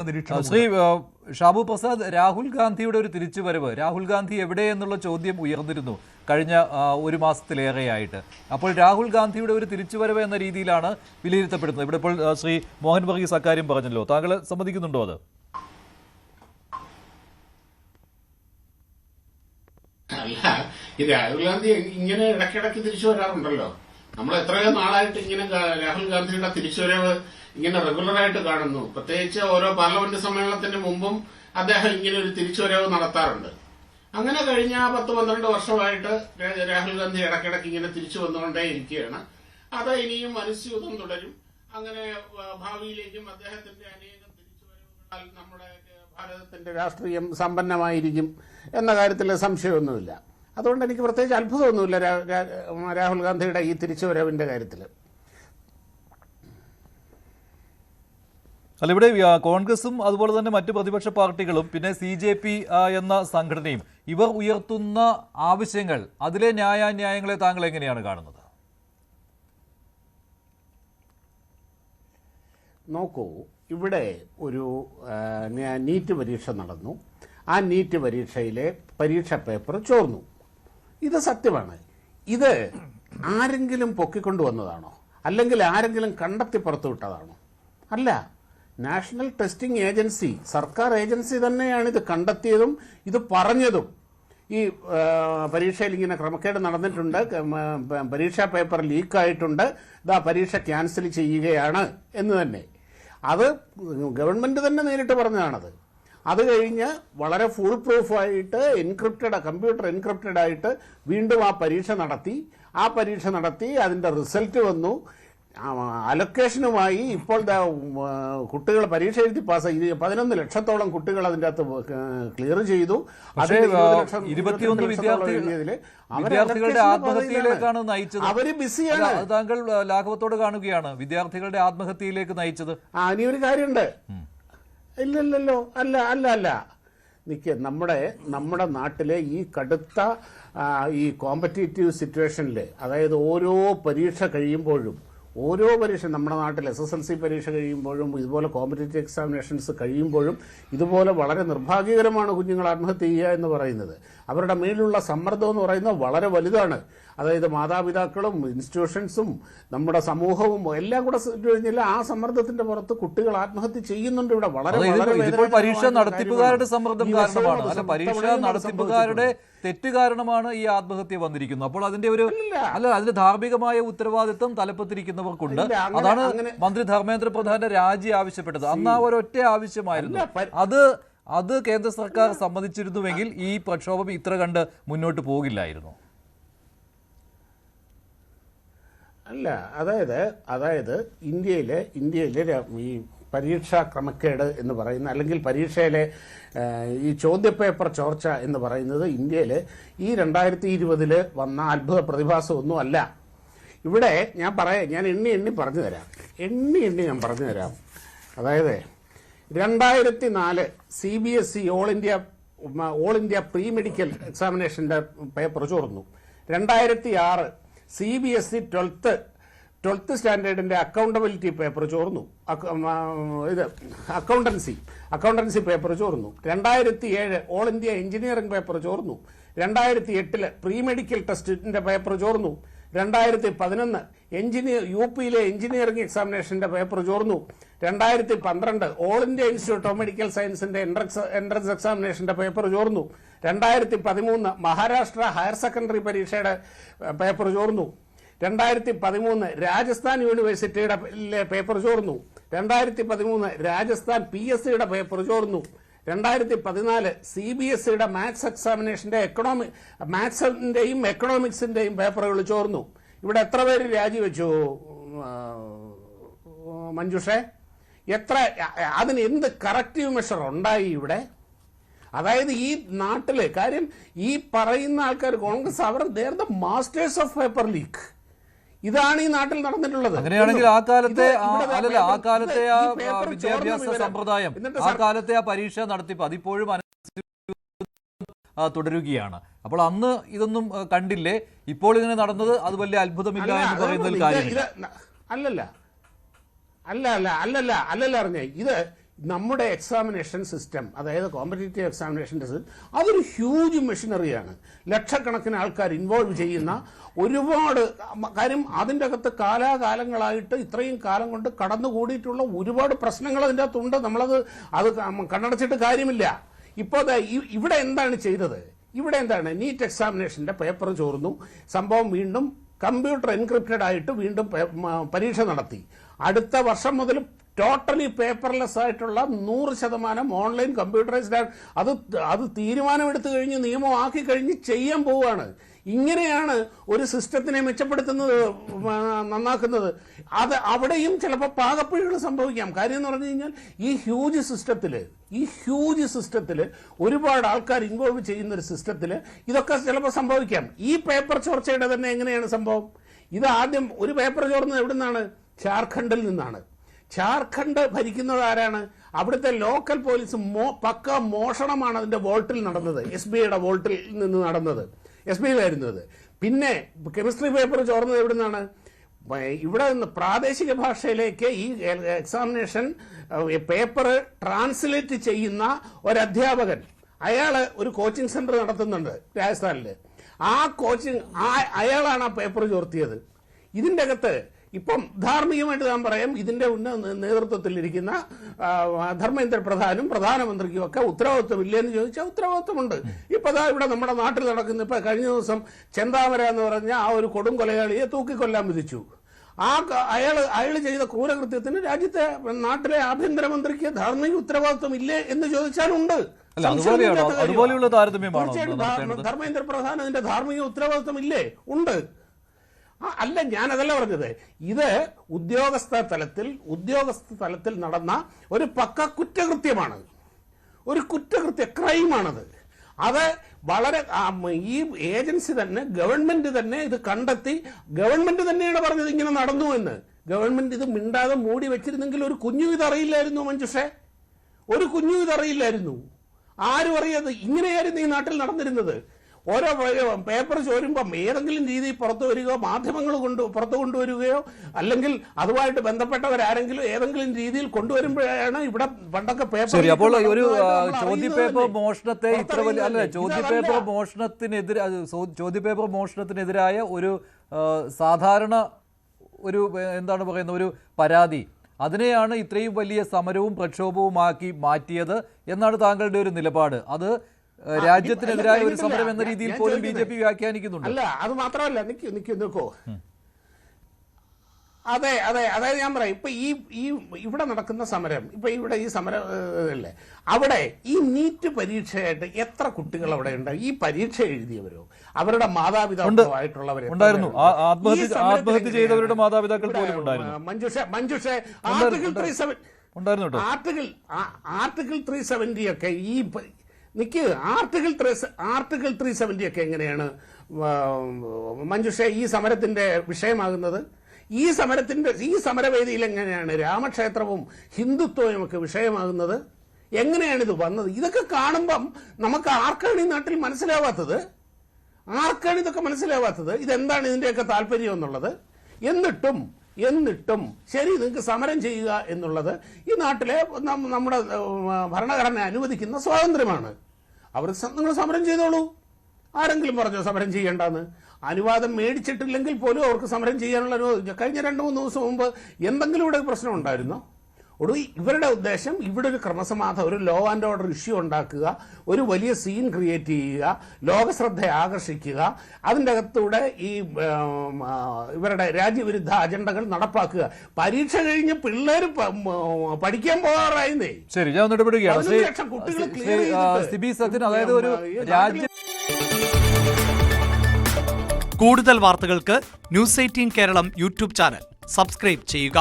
ശ്രീ ഷാബു പ്രസാദ്, രാഹുൽ ഗാന്ധിയുടെ ഒരു തിരിച്ചുവരവ്, രാഹുൽ ഗാന്ധി എവിടെ എന്നുള്ള ചോദ്യം ഉയർന്നിരുന്നു കഴിഞ്ഞ ഒരു മാസത്തിലേറെയായിട്ട്. അപ്പോൾ രാഹുൽ ഗാന്ധിയുടെ ഒരു തിരിച്ചുവരവ് എന്ന രീതിയിലാണ് വിലയിരുത്തപ്പെടുന്നത്. ഇവിടെ ഇപ്പോൾ ശ്രീ മോഹൻ വർഗീസ് അക്കാര്യം പറഞ്ഞല്ലോ, താങ്കൾ സമ്മതിക്കുന്നുണ്ടോ അത്? അല്ല, ഈ രാഹുൽ ഗാന്ധി ഇങ്ങനെ ഇടയ്ക്കിടയ്ക്ക് തിരിച്ചു വരാറുണ്ടല്ലോ. നമ്മൾ എത്രയോ നാളായിട്ട് ഇങ്ങനെ രാഹുൽ ഗാന്ധിയുടെ തിരിച്ചുവരവ് ഇങ്ങനെ റെഗുലറായിട്ട് കാണുന്നു. പ്രത്യേകിച്ച് ഓരോ പാർലമെന്റ് സമ്മേളനത്തിന് മുമ്പും അദ്ദേഹം ഇങ്ങനെ ഒരു തിരിച്ചുവരവ് നടത്താറുണ്ട്. അങ്ങനെ കഴിഞ്ഞ 10-12 വർഷമായിട്ട് രാഹുൽ ഗാന്ധി ഇടയ്ക്കിടയ്ക്ക് ഇങ്ങനെ തിരിച്ചു വന്നുകൊണ്ടേ ഇരിക്കുകയാണ്. അത് ഇനിയും അനുസ്യൂതം തുടരും. അങ്ങനെ ഭാവിയിലേക്കും അദ്ദേഹത്തിന്റെ അനേകം തിരിച്ചുവരവുകളാൽ നമ്മുടെ ഭാരതത്തിന്റെ രാഷ്ട്രീയം സമ്പന്നമായിരിക്കും എന്ന കാര്യത്തിൽ സംശയമൊന്നുമില്ല. അതുകൊണ്ട് എനിക്ക് പ്രത്യേകിച്ച് അത്ഭുതമൊന്നുമില്ല രാഹുൽ ഗാന്ധിയുടെ ഈ തിരിച്ചുവരവിന്റെ കാര്യത്തിൽ. അല്ല, ഇവിടെ കോൺഗ്രസും അതുപോലെ തന്നെ മറ്റു പ്രതിപക്ഷ പാർട്ടികളും പിന്നെ CJP എന്ന സംഘടനയും ഇവർ ഉയർത്തുന്ന ആവശ്യങ്ങൾ, അതിലെ ന്യായാന്യായങ്ങളെ താങ്കൾ എങ്ങനെയാണ് കാണുന്നത്? നോക്കൂ, ഇവിടെ ഒരു നീറ്റ് പരീക്ഷ നടന്നു. ആ നീറ്റ് പരീക്ഷയിലെ പരീക്ഷ പേപ്പർ ചോർന്നു. ഇത് സത്യമാണ്. ഇത് ആരെങ്കിലും പൊക്കിക്കൊണ്ടുവന്നതാണോ, അല്ലെങ്കിൽ ആരെങ്കിലും കണ്ടെത്തി പുറത്തുവിട്ടതാണോ? അല്ല, നാഷണൽ ടെസ്റ്റിംഗ് ഏജൻസി, സർക്കാർ ഏജൻസി തന്നെയാണ് ഇത് കണ്ടെത്തിയതും ഇത് പറഞ്ഞതും. ഈ പരീക്ഷയിൽ ഇങ്ങനെ ക്രമക്കേട് നടന്നിട്ടുണ്ട്, പരീക്ഷാ പേപ്പർ ലീക്കായിട്ടുണ്ട്, ഇതാ പരീക്ഷ ക്യാൻസൽ ചെയ്യുകയാണ് എന്ന് തന്നെ. അത് ഗവൺമെന്റ് തന്നെ നേരിട്ട് പറഞ്ഞതാണത്. അത് കഴിഞ്ഞ് വളരെ ഫുൾ പ്രൂഫായിട്ട് കമ്പ്യൂട്ടർ എൻക്രിപ്റ്റഡ് ആയിട്ട് വീണ്ടും ആ പരീക്ഷ നടത്തി അതിന്റെ റിസൾട്ട് വന്നു. അലൊക്കേഷനുമായി ഇപ്പോൾ കുട്ടികൾ പരീക്ഷ എഴുതി പാസ്സായി. 11 ലക്ഷത്തോളം കുട്ടികൾ അതിൻ്റെ അകത്ത് ക്ലിയർ ചെയ്തു. വിദ്യാർത്ഥികളുടെ ആത്മഹത്യയിലേക്കാണ് നയിച്ചത്. അവര് ബിസിയാണ്. താങ്കൾ ലാഘവത്തോട് കാണുകയാണ് വിദ്യാർത്ഥികളുടെ ആത്മഹത്യയിലേക്ക് നയിച്ചത്. ഇനി ഒരു കാര്യമുണ്ട്. ഇല്ലല്ലോ, അല്ല നമ്മുടെ നാട്ടിലെ ഈ കടുത്ത ഈ കോമ്പറ്റീറ്റീവ് സിറ്റുവേഷനിൽ, അതായത് ഓരോ പരീക്ഷ കഴിയുമ്പോഴും നമ്മുടെ നാട്ടിൽ SSLC പരീക്ഷ കഴിയുമ്പോഴും ഇതുപോലെ കോമ്പറ്റേറ്റീവ് എക്സാമിനേഷൻസ് കഴിയുമ്പോഴും ഇതുപോലെ വളരെ നിർഭാഗ്യകരമാണ് കുഞ്ഞുങ്ങൾ ആത്മഹത്യ ചെയ്യുക എന്ന് പറയുന്നത്. അവരുടെ മേലുള്ള സമ്മർദ്ദം എന്ന് പറയുന്നത് വളരെ വലുതാണ്. അതായത് മാതാപിതാക്കളും ഇൻസ്റ്റിറ്റ്യൂഷൻസും നമ്മുടെ സമൂഹവും എല്ലാം കൂടെ കഴിഞ്ഞാൽ ആ സമ്മർദ്ദത്തിന്റെ പുറത്ത് കുട്ടികൾ ആത്മഹത്യ ചെയ്യുന്നുണ്ട്. ഇവിടെ പരീക്ഷ നടത്തിപ്പുകാരുടെ സമ്മർദ്ദം കാരണമാണ്, അല്ല പരീക്ഷ നടത്തിപ്പുകാരുടെ തെറ്റ് കാരണമാണ് ഈ ആത്മഹത്യ വന്നിരിക്കുന്നത്. അപ്പോൾ അതിന്റെ അതിന്റെ ധാർമ്മികമായ ഉത്തരവാദിത്വം തലപ്പത്തിരിക്കുന്നവർക്കുണ്ട്. അതാണ് മന്ത്രി ധർമ്മേന്ദ്ര പ്രധാന്റെ രാജി ആവശ്യപ്പെട്ടത്. അന്ന് ആ ഒരൊറ്റ ആവശ്യമായിരുന്നു. അത് കേന്ദ്ര സർക്കാർ സമ്മതിച്ചിരുന്നുവെങ്കിൽ ഈ പ്രക്ഷോഭം ഇത്ര കണ്ട് മുന്നോട്ട് പോകില്ലായിരുന്നു. അല്ല, അതായത് ഇന്ത്യയിലെ ഈ പരീക്ഷാ ക്രമക്കേട് എന്ന് പറയുന്ന, അല്ലെങ്കിൽ പരീക്ഷയിലെ ഈ ചോദ്യപേപ്പർ ചോർച്ച എന്ന് പറയുന്നത് ഇന്ത്യയിൽ ഈ 2020 വന്ന അത്ഭുത പ്രതിഭാസമൊന്നും അല്ല. ഇവിടെ ഞാൻ എണ്ണി പറഞ്ഞു തരാം. അതായത് 2004 CBSE all India pre medical എക്സാമിനേഷന്റെ പേപ്പർ ചോർന്നു. 2006 CBSE 12th സ്റ്റാൻഡേർഡിന്റെ അക്കൗണ്ടബിലിറ്റി പേപ്പർ ചോർന്നു. അക്കൗണ്ടൻസി പേപ്പർ ചോർന്നു. 2007 ഓൾ ഇന്ത്യ എഞ്ചിനീയറിംഗ് പേപ്പർ ചോർന്നു. 2008 പ്രീ മെഡിക്കൽ ടെസ്റ്റിന്റെ പേപ്പർ ചോർന്നു. 2011 UPയിലെ എഞ്ചിനീയറിംഗ് എക്സാമിനേഷന്റെ പേപ്പർ ചോർന്നു. 2012 all India institute of medical സയൻസിന്റെ എൻട്രൻസ് എക്സാമിനേഷന്റെ പേപ്പർ ചോർന്നു. 2013 മഹാരാഷ്ട്ര ഹയർ സെക്കൻഡറി പരീക്ഷയുടെ പേപ്പർ ചോർന്നു. 2013 രാജസ്ഥാൻ യൂണിവേഴ്സിറ്റിയുടെ പേപ്പർ ചോർന്നു. 2013 രാജസ്ഥാൻ PSCയുടെ പേപ്പർ ചോർന്നു. 2014 CBSEയുടെ മാത്സ് എക്സാമിനേഷന്റെ മാത്സിന്റെയും എക്കണോമിക്സിന്റെയും പേപ്പറുകൾ ചോർന്നു. ഇവിടെ എത്ര പേര് രാജിവെച്ചു മഞ്ജുഷേ? അതിന് എന്ത് കറക്റ്റീവ് മെഷർ ഉണ്ടായി ഇവിടെ? അതായത് ഈ നാട്ടിലെ കാര്യം, ഈ പറയുന്ന ആൾക്കാർ കോൺഗ്രസ്, അവർ they are the masters of paper leak. ഇതാണ് ഈ നാട്ടിൽ നടന്നിട്ടുള്ളത്. അങ്ങനെയാണെങ്കിൽ ആ കാലത്തെ വിദ്യാഭ്യാസ സമ്പ്രദായം, ആ കാലത്തെ ആ പരീക്ഷ നടത്തിപ്പ് അതിപ്പോഴും തുടരുകയാണ്. അപ്പോൾ അന്ന് ഇതൊന്നും കണ്ടില്ലേ? ഇപ്പോൾ ഇങ്ങനെ നടന്നത് അത് വലിയ അത്ഭുതമില്ല എന്ന് പറയുന്നതിൽ കാര്യമില്ല. അല്ലല്ല അറിഞ്ഞേ, നമ്മുടെ എക്സാമിനേഷൻ സിസ്റ്റം, അതായത് കോമ്പറ്റേറ്റീവ് എക്സാമിനേഷൻ്റെ അതൊരു ഹ്യൂജ് മെഷീനറിയാണ്. ലക്ഷക്കണക്കിന് ആൾക്കാർ ഇൻവോൾവ് ചെയ്യുന്ന ഒരുപാട് കാര്യം. അതിൻ്റെ അകത്ത് കാലാകാലങ്ങളായിട്ട് ഇത്രയും കാലം കൊണ്ട് കടന്നുകൂടിയിട്ടുള്ള ഒരുപാട് പ്രശ്നങ്ങൾ അതിൻ്റെ അകത്തുണ്ട്. നമ്മളത് കണ്ണടച്ചിട്ട് കാര്യമില്ല. ഇപ്പോൾ ഇവിടെ എന്താണ് ചെയ്തത്? ഇവിടെ എന്താണ്, നീറ്റ് എക്സാമിനേഷൻ്റെ പേപ്പർ ചോർന്നു, സംഭവം വീണ്ടും കമ്പ്യൂട്ടർ എൻക്രിപ്റ്റഡ് ആയിട്ട് വീണ്ടും പരീക്ഷ നടത്തി. അടുത്ത വർഷം മുതൽ ടോട്ടലി പേപ്പർലെസ് ആയിട്ടുള്ള 100% ഓൺലൈൻ കമ്പ്യൂട്ടറൈസ്ഡ്. അത് തീരുമാനമെടുത്തു കഴിഞ്ഞ് നിയമമാക്കി കഴിഞ്ഞ് ചെയ്യാൻ പോവുകയാണ്. ഇങ്ങനെയാണ് ഒരു സിസ്റ്റത്തിനെ മെച്ചപ്പെടുത്തുന്നത്, നന്നാക്കുന്നത്. അത് അവിടെയും ചിലപ്പോൾ പാകപ്പിഴകൾ സംഭവിക്കാം. കാര്യം എന്ന് പറഞ്ഞു കഴിഞ്ഞാൽ ഈ ഹ്യൂജ് സിസ്റ്റത്തിൽ ഒരുപാട് ആൾക്കാർ ഇൻവോൾവ് ചെയ്യുന്ന ഒരു സിസ്റ്റത്തിൽ ഇതൊക്കെ ചിലപ്പോൾ സംഭവിക്കാം. ഈ പേപ്പർ ചോർച്ചയുടെ തന്നെ എങ്ങനെയാണ് സംഭവം? ഇത് ആദ്യം ഒരു പേപ്പർ ചോർന്നത് എവിടെ നിന്നാണ്? ഝാർഖണ്ഡിൽ നിന്നാണ്. ഝാർഖണ്ഡ് ഭരിക്കുന്നത് ആരാണ്? അവിടുത്തെ ലോക്കൽ പോലീസ് പക്ക മോഷണമാണ് അതിന്റെ വോൾട്ടിൽ നടന്നത്, SBIയുടെ വോൾട്ടിൽ നിന്ന് നടന്നത്, SBIയിലായിരുന്നത്. പിന്നെ കെമിസ്ട്രി പേപ്പർ ചോർന്നത് എവിടെ നിന്നാണ്? ഇവിടെ നിന്ന് പ്രാദേശിക ഭാഷയിലേക്ക് ഈ എക്സാമിനേഷൻ പേപ്പർ ട്രാൻസ്ലേറ്റ് ചെയ്യുന്ന ഒരു അധ്യാപകൻ, അയാള് ഒരു കോച്ചിങ് സെന്റർ നടത്തുന്നുണ്ട് രാജസ്ഥാനില്. ആ കോച്ചിങ് അയാളാണ് ആ പേപ്പർ ചോർത്തിയത്. ഇതിന്റെ അകത്ത് ഇപ്പം ധാർമ്മികമായിട്ട് ഞാൻ പറയാം, ഇതിന്റെ നേതൃത്വത്തിലിരിക്കുന്ന ധർമ്മേന്ദ്ര പ്രധാനും പ്രധാനമന്ത്രിക്കും ഒക്കെ ഉത്തരവാദിത്വം ഇല്ലെന്ന് ചോദിച്ചാൽ ഉത്തരവാദിത്വമുണ്ട്. ഇപ്പൊ ഇവിടെ നമ്മുടെ നാട്ടിൽ നടക്കുന്ന, ഇപ്പൊ കഴിഞ്ഞ ദിവസം ചെന്താമര എന്ന് പറഞ്ഞ ആ ഒരു കൊടും കൊലയാളിയെ തൂക്കിക്കൊല്ലാൻ വിധിച്ചു. അയാൾ ചെയ്ത ക്രൂരകൃത്യത്തിന് നാട്ടിലെ ആഭ്യന്തരമന്ത്രിക്ക് ധാർമ്മിക ഉത്തരവാദിത്വം ഇല്ലേ എന്ന് ചോദിച്ചാലുണ്ട്. തീർച്ചയായിട്ടും ധർമ്മേന്ദ്ര പ്രധാൻ അതിന്റെ ധാർമ്മിക ഉത്തരവാദിത്വം ഇല്ലേ? ഉണ്ട്. അല്ല, ഞാനതല്ല പറഞ്ഞത്. ഇത് ഉദ്യോഗസ്ഥ തലത്തിൽ നടന്ന ഒരു പക്ക കുറ്റകൃത്യമാണ്, ഒരു ക്രൈമാണത്. അത് വളരെ ഈ ഏജൻസി തന്നെ, ഗവൺമെന്റ് തന്നെ ഇത് കണ്ടെത്തി. ഗവൺമെന്റ് തന്നെയാണ് പറഞ്ഞത് ഇങ്ങനെ നടന്നു എന്ന്. ഗവൺമെന്റ് ഇത് മിണ്ടാതെ മൂടി വെച്ചിരുന്നെങ്കിൽ ഒരു കുഞ്ഞു ഇതറിയില്ലായിരുന്നു മഞ്ജുഷേ, ഒരു കുഞ്ഞു ഇതറിയില്ലായിരുന്നു. ആരും അറിയാതെ ഇങ്ങനെയായിരുന്നു ഈ നാട്ടിൽ നടന്നിരുന്നത്. ഓരോ പേപ്പർ ചോരുമ്പം ഏതെങ്കിലും രീതിയിൽ പുറത്തു വരികയോ, മാധ്യമങ്ങൾ പുറത്തു കൊണ്ടുവരികയോ, അല്ലെങ്കിൽ അതുമായിട്ട് ബന്ധപ്പെട്ടവരാരെങ്കിലും ഏതെങ്കിലും രീതിയിൽ കൊണ്ടുവരുമ്പോഴാണ് ഇവിടെ പണ്ടൊക്കെ പേപ്പർ. അപ്പോൾ ഒരു ചോദ്യപേപ്പർ മോഷണത്തെ ഇത്ര വലിയ ചോദ്യപേപ്പർ മോഷണത്തിനെതിരായ ഒരു സാധാരണ ഒരു എന്താണ് പറയുന്ന ഒരു പരാതി, അതിനെയാണ് ഇത്രയും വലിയ സമരവും പ്രക്ഷോഭവുമാക്കി മാറ്റിയത് എന്നാണ് താങ്കളുടെ ഒരു നിലപാട്. അത് രാജ്യത്തിനെതിരായ ഒരു സമരം എന്ന രീതിയിൽ പോലും BJP വ്യാഖ്യാനിക്കുന്നുണ്ട്. അല്ല, അത് മാത്രമല്ല, നിൽക്കോ. അതെ, അതായത് ഞാൻ പറയാം, ഇപ്പൊ ഇവിടെ നടക്കുന്ന സമരം, ഇപ്പൊ ഇവിടെ ഈ സമരം അല്ലേ, അവിടെ ഈ നീറ്റ് പരീക്ഷയായിട്ട് എത്ര കുട്ടികൾ അവിടെ ഉണ്ട്? ഈ പരീക്ഷ എഴുതിയവരോ അവരുടെ മാതാപിതാക്കളായിട്ടുള്ളവരുണ്ടായിരുന്നു. ആത്മഹത്യ ചെയ്തവരുടെ മാതാപിതാക്കൾ പോലും ഉണ്ടായിരുന്നു. മഞ്ജുഷ ആർട്ടിക്കിൾ 370 ഒക്കെ ഈ ആർട്ടിക്കിൾ 370 ഒക്കെ എങ്ങനെയാണ് മഞ്ജുഷ ഈ സമരത്തിന്റെ വിഷയമാകുന്നത്? ഈ സമരവേദിയിൽ എങ്ങനെയാണ് രാമക്ഷേത്രവും ഹിന്ദുത്വവും ഒക്കെ വിഷയമാകുന്നത്? എങ്ങനെയാണ് ഇത് വന്നത്? ഇതൊക്കെ കാണുമ്പം നമുക്ക് ആർക്കാണ് ഈ നാട്ടിൽ മനസ്സിലാവാത്തത്? ഇതൊക്കെ മനസ്സിലാവാത്തത്? ഇതെന്താണ് ഇതിന്റെയൊക്കെ താല്പര്യം എന്നുള്ളത്? എന്നിട്ടും ശരി, നിങ്ങൾക്ക് സമരം ചെയ്യുക എന്നുള്ളത് ഈ നാട്ടിലെ നമ്മുടെ ഭരണഘടന അനുവദിക്കുന്ന സ്വാതന്ത്ര്യമാണ്. നിങ്ങൾ സമരം ചെയ്തോളൂ. ആരെങ്കിലും പറഞ്ഞോ സമരം ചെയ്യേണ്ടെന്ന്? അനുവാദം മേടിച്ചിട്ടില്ലെങ്കിൽ പോലും അവർക്ക് സമരം ചെയ്യാനുള്ള അനുവാദം. കഴിഞ്ഞ 2-3 ദിവസം മുമ്പ് എന്തെങ്കിലും ഇവിടെ പ്രശ്നം ഉണ്ടായിരുന്നോ? ഇവരുടെ ഉദ്ദേശം ഇവിടെ ഒരു ക്രമസമാധാനം, ഒരു ലോ ആൻഡ് ഓർഡർ ഇഷ്യൂ ഉണ്ടാക്കുക, ഒരു വലിയ സീൻ ക്രിയേറ്റ് ചെയ്യുക, ലോകശ്രദ്ധ ആകർഷിക്കുക, അതിൻ്റെ അകത്തൂടെ ഈ ഇവരുടെ രാജ്യവിരുദ്ധ അജണ്ടകൾ നടപ്പാക്കുക. പരീക്ഷ കഴിഞ്ഞ് പിള്ളേർ പഠിക്കാൻ പോകാറായിരുന്നേ. ശരി, ഞാൻ ഇടപെടുകയാണ്. കൂടുതൽ വാർത്തകൾക്ക് News 18 Keralam YouTube channel subscribe ചെയ്യുക.